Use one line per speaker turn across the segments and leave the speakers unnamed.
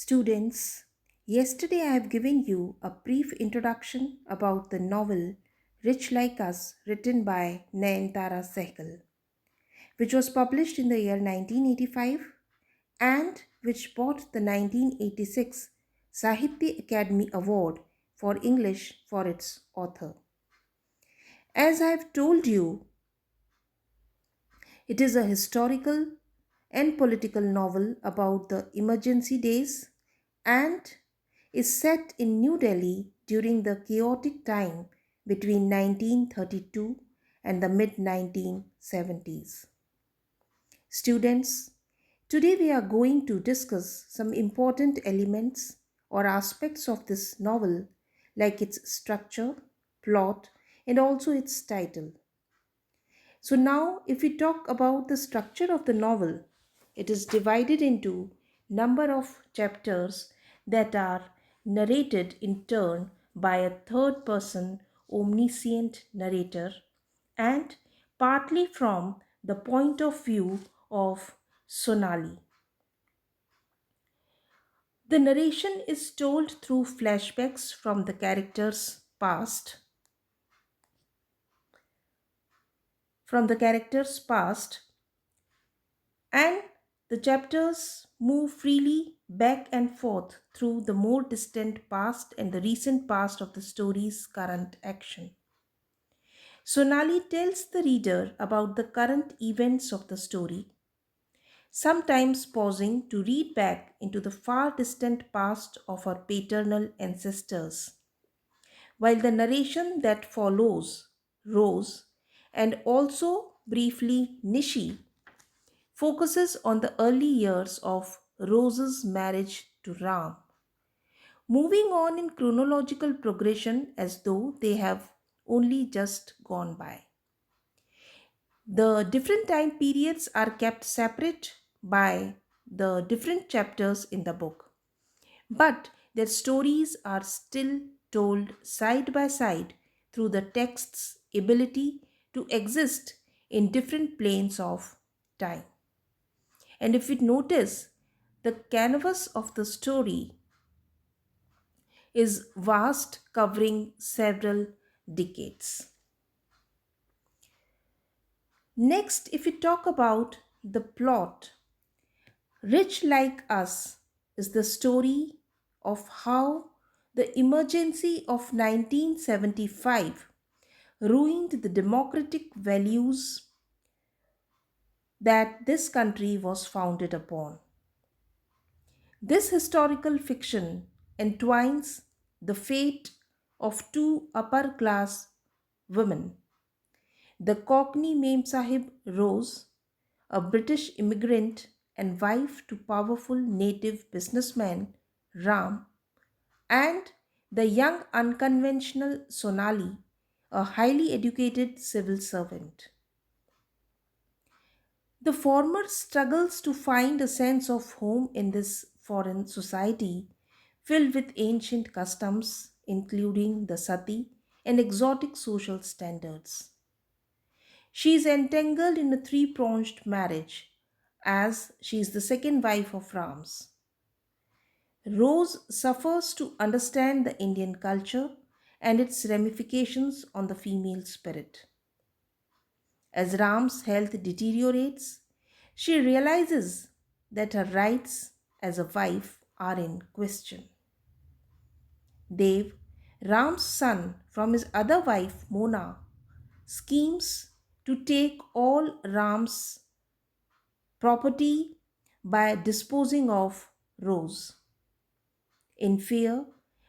Students, yesterday I have given you a brief introduction about the novel Rich Like Us written by Nayantara Sehgal, which was published in the year 1985 and which bought the 1986 Sahitya Academy Award for English for its author. As I have told you, it is a historical and political novel about the emergency days and is set in New Delhi during the chaotic time between 1932 and the mid 1970s. Students, today we are going to discuss some important elements or aspects of this novel, like its structure, plot, and also its title. So now if we talk about the structure of the novel, it is divided into number of chapters that are narrated in turn by a third person omniscient narrator and partly from the point of view of Sonali. The narration is told through flashbacks from the characters past, and the chapters move freely back and forth through the more distant past and the recent past of the story's current action. Sonali tells the reader about the current events of the story, sometimes pausing to read back into the far distant past of her paternal ancestors, while the narration that follows, Rose, and also briefly Nishi, focuses on the early years of Rose's marriage to Ram, moving on in chronological progression as though they have only just gone by. The different time periods are kept separate by the different chapters in the book, but their stories are still told side by side through the text's ability to exist in different planes of time. And if we notice, the canvas of the story is vast, covering several decades. Next, if we talk about the plot, Rich Like Us is the story of how the emergency of 1975 ruined the democratic values that this country was founded upon. This historical fiction entwines the fate of two upper class women, the Cockney Mem Sahib Rose, a British immigrant and wife to powerful native businessman Ram, and the young unconventional Sonali, a highly educated civil servant. The former struggles to find a sense of home in this foreign society filled with ancient customs, including the sati and exotic social standards. She is entangled in a three pronged marriage as she is the second wife of Ram's. Rose suffers to understand the Indian culture and its ramifications on the female spirit. As Ram's health deteriorates, she realizes that her rights as a wife are in question. Dev, Ram's son from his other wife Mona, schemes to take all Ram's property by disposing of Rose. In fear,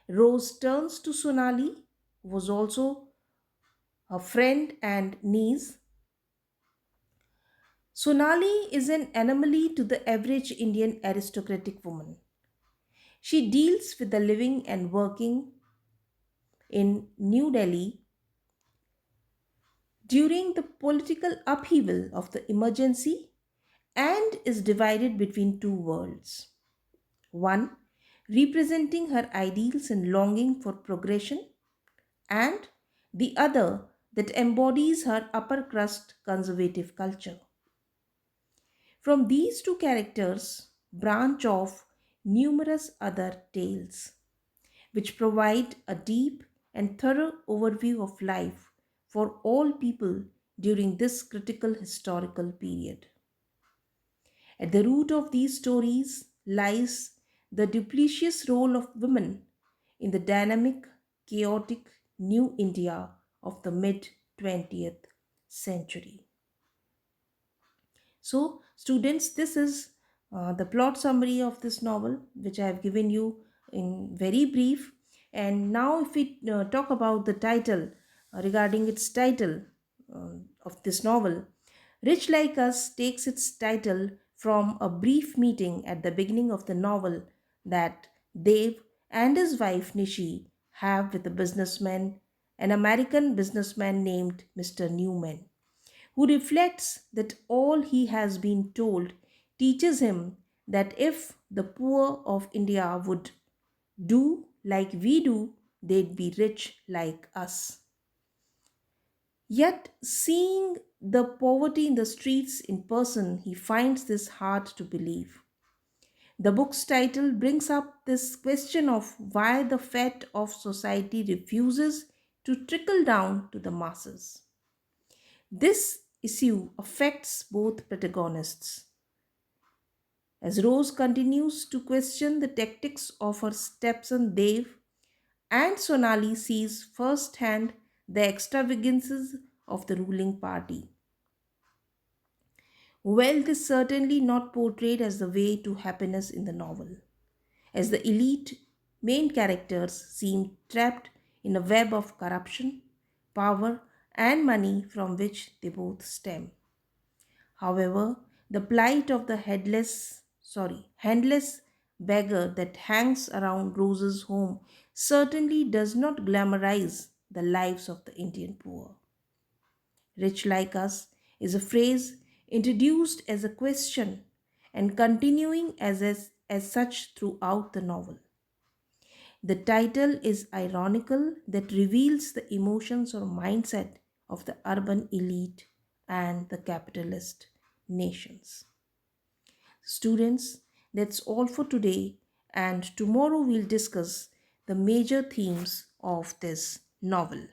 Rose turns to Sonali, who was also a friend and niece. Sonali is an anomaly to the average Indian aristocratic woman. She deals with the living and working in New Delhi during the political upheaval of the emergency and is divided between two worlds. One representing her ideals and longing for progression, and the other that embodies her upper crust conservative culture. From these two characters branch off numerous other tales, which provide a deep and thorough overview of life for all people during this critical historical period. At the root of these stories lies the duplicious role of women in the dynamic, chaotic new India of the mid 20th century. So, students, this is the plot summary of this novel, which I have given you in very brief. And now, if we talk about the title, regarding its title of this novel, Rich Like Us takes its title from a brief meeting at the beginning of the novel that Dev and his wife Nishi have with a businessman, an American businessman named Mr. Newman, who reflects that all he has been told teaches him that if the poor of India would do like we do, they'd be rich like us. Yet, seeing the poverty in the streets in person, he finds this hard to believe. The book's title brings up this question of why the fate of society refuses to trickle down to the masses. This issue affects both protagonists. As Rose continues to question the tactics of her stepson Dev, and Sonali sees firsthand the extravagances of the ruling party. Wealth is certainly not portrayed as the way to happiness in the novel, as the elite main characters seem trapped in a web of corruption, power, and money from which they both stem. However, the plight of the handless beggar that hangs around Rose's home certainly does not glamorize the lives of the Indian poor. Rich like us is a phrase introduced as a question and continuing as such throughout the novel. The title is ironical that reveals the emotions or mindset of the urban elite and the capitalist nations. Students, that's all for today, and tomorrow we'll discuss the major themes of this novel.